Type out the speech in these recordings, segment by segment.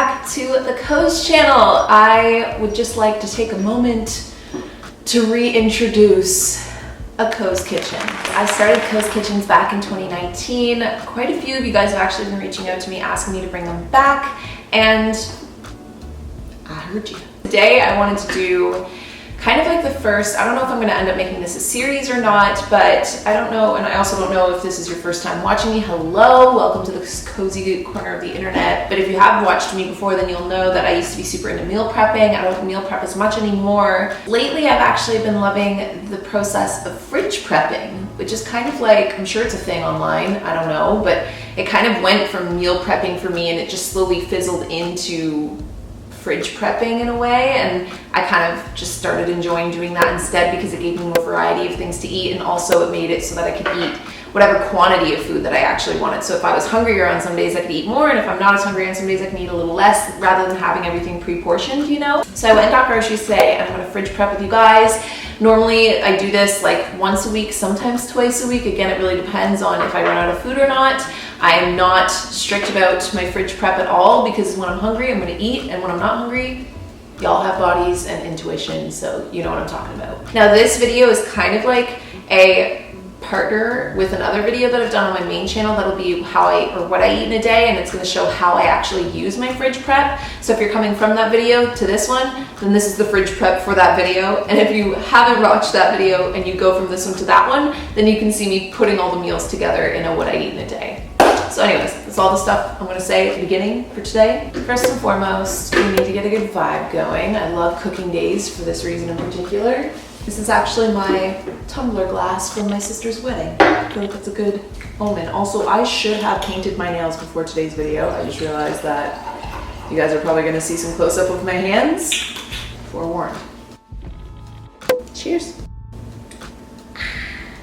back to the Koze channel. I would just like to take a moment to reintroduce a Koze Kitchen. I started Koze Kitchens back in 2019. Quite a few of you guys have actually been reaching out to me asking me to bring them back, and I heard you. Today I wanted to do kind of like the first, I don't know if I'm gonna end up making this a series or not, but I don't know, and I also don't know if this is your first time watching me. Hello, welcome to this cozy corner of the internet. But if you have watched me before, then you'll know that I used to be super into meal prepping. I don't meal prep as much anymore. Lately, I've actually been loving the process of fridge prepping, which is kind of like, I'm sure it's a thing online, I don't know, but it kind of went from meal prepping for me and it just slowly fizzled into fridge prepping in a way, and I kind of just started enjoying doing that instead because it gave me more variety of things to eat, and also it made it so that I could eat whatever quantity of food that I actually wanted. So if I was hungrier on some days, I could eat more, and if I'm not as hungry on some days, I can eat a little less rather than having everything pre-portioned, you know? So I went and got groceries today, and I'm gonna fridge prep with you guys. Normally I do this like once a week, sometimes twice a week. Again, it really depends on if I run out of food or not. I am not strict about my fridge prep at all because when I'm hungry, I'm gonna eat, and when I'm not hungry, y'all have bodies and intuition, so you know what I'm talking about. Now this video is kind of like a partner with another video that I've done on my main channel that'll be what I eat in a day, and it's going to show how I actually use my fridge prep. So if you're coming from that video to this one, then this is the fridge prep for that video, and if you haven't watched that video and you go from this one to that one, then you can see me putting all the meals together in a what I eat in a day. So anyways, that's all the stuff I'm going to say at the beginning for today. First and foremost, we need to get a good vibe going. I love cooking days for this reason in particular. This is actually my tumbler glass from my sister's wedding. I feel like that's a good omen. Also, I should have painted my nails before today's video. I just realized that you guys are probably gonna see some close-up of my hands. Forewarned. Cheers.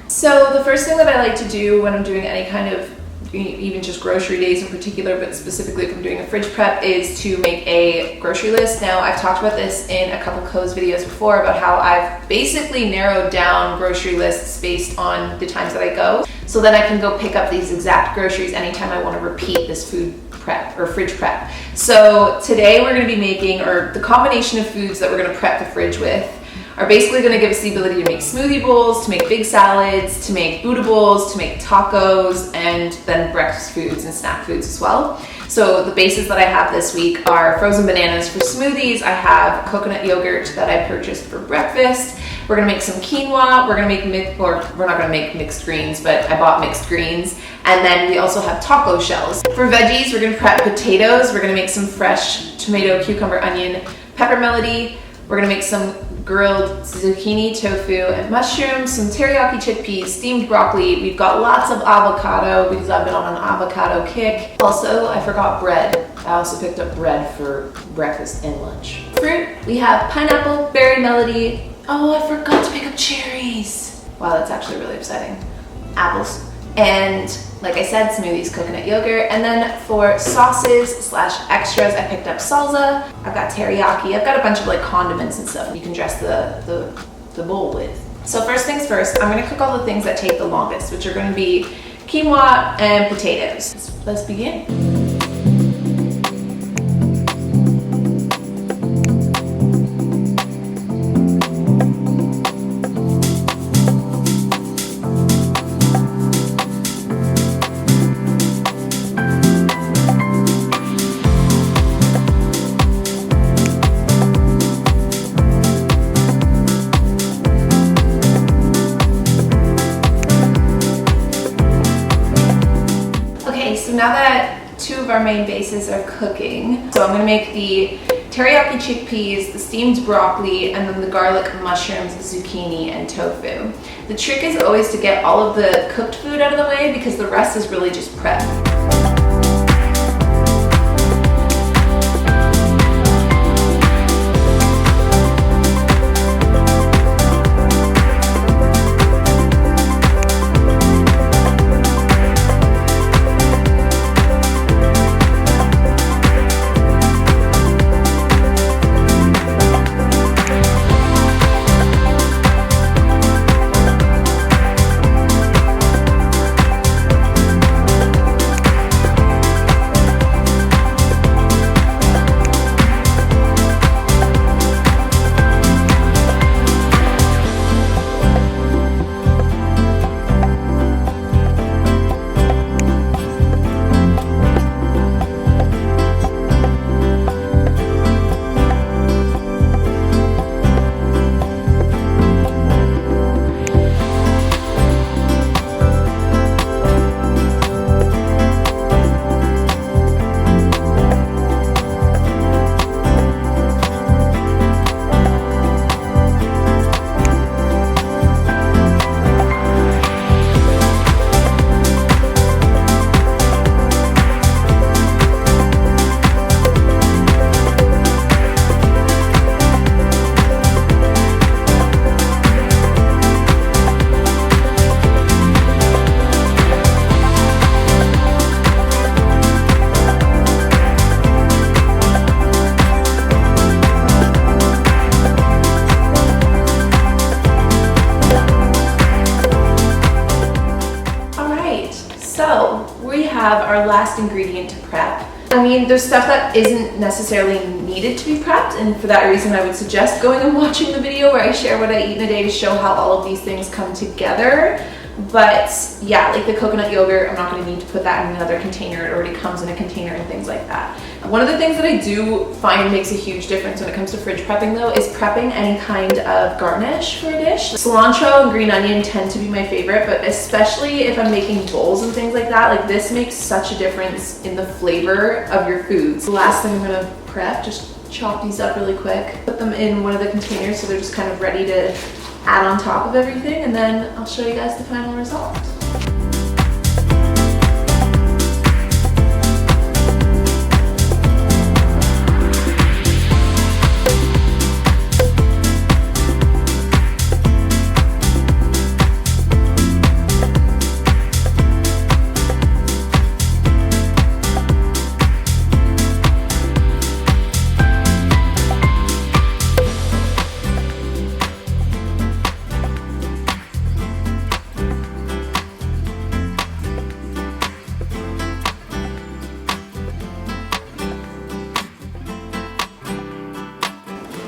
So the first thing that I like to do when I'm doing any kind of, even just grocery days in particular, but specifically if I'm doing a fridge prep, is to make a grocery list. Now, I've talked about this in a couple Koze videos before about how I've basically narrowed down grocery lists based on the times that I go, so then I can go pick up these exact groceries anytime I want to repeat this food prep or fridge prep. So today we're going to be making, or the combination of foods that we're going to prep the fridge with are basically going to give us the ability to make smoothie bowls, to make big salads, to make Buddha bowls, to make tacos, and then breakfast foods and snack foods as well. So the bases that I have this week are frozen bananas for smoothies. I have coconut yogurt that I purchased for breakfast. We're gonna make some quinoa. We're not gonna make mixed greens, but I bought mixed greens. And then we also have taco shells. For veggies, we're gonna prep potatoes. We're gonna make some fresh tomato, cucumber, onion, pepper melody. We're gonna make some grilled zucchini, tofu, and mushrooms, some teriyaki chickpeas, steamed broccoli. We've got lots of avocado because I've been on an avocado kick. Also, I forgot bread. I also picked up bread for breakfast and lunch. Fruit, we have pineapple, berry melody. Oh, I forgot to pick up cherries. Wow, that's actually really upsetting. Apples. And like I said, smoothies, coconut yogurt. And then for sauces / extras, I picked up salsa. I've got teriyaki. I've got a bunch of like condiments and stuff you can dress the bowl with. So first things first, I'm gonna cook all the things that take the longest, which are gonna be quinoa and potatoes. Let's begin. Now that two of our main bases are cooking, so I'm gonna make the teriyaki chickpeas, the steamed broccoli, and then the garlic, mushrooms, zucchini, and tofu. The trick is always to get all of the cooked food out of the way because the rest is really just prep. So we have our last ingredient to prep. I mean, there's stuff that isn't necessarily needed to be prepped, and for that reason I would suggest going and watching the video where I share what I eat in a day to show how all of these things come together. But yeah, like the coconut yogurt, I'm not going to need to put that in another container. It already comes in a container and things like that. One of the things that I do find makes a huge difference when it comes to fridge prepping though is prepping any kind of garnish for a dish. Cilantro and green onion tend to be my favorite, but especially if I'm making bowls and things like that, like this makes such a difference in the flavor of your foods. The last thing I'm going to prep, just chop these up really quick, put them in one of the containers so they're just kind of ready to add on top of everything, and then I'll show you guys the final result.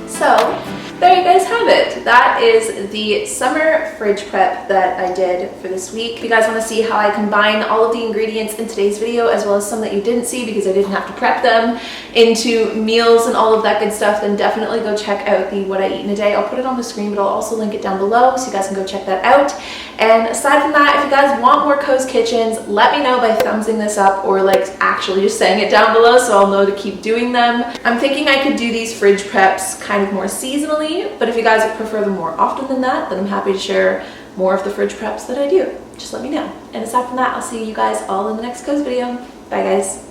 So there you guys have it. That is the summer fridge prep that I did for this week. If you guys want to see how I combine all of the ingredients in today's video, as well as some that you didn't see because I didn't have to prep them, into meals and all of that good stuff, then definitely go check out the What I Eat in a Day. I'll put it on the screen, but I'll also link it down below so you guys can go check that out. And aside from that, if you guys want more Koze Kitchens, let me know by thumbsing this up or like actually just saying it down below so I'll know to keep doing them. I'm thinking I could do these fridge preps kind of more seasonally, but if you guys prefer them more often than that, then I'm happy to share more of the fridge preps that I do. Just let me know. And aside from that, I'll see you guys all in the next Koze video. Bye guys.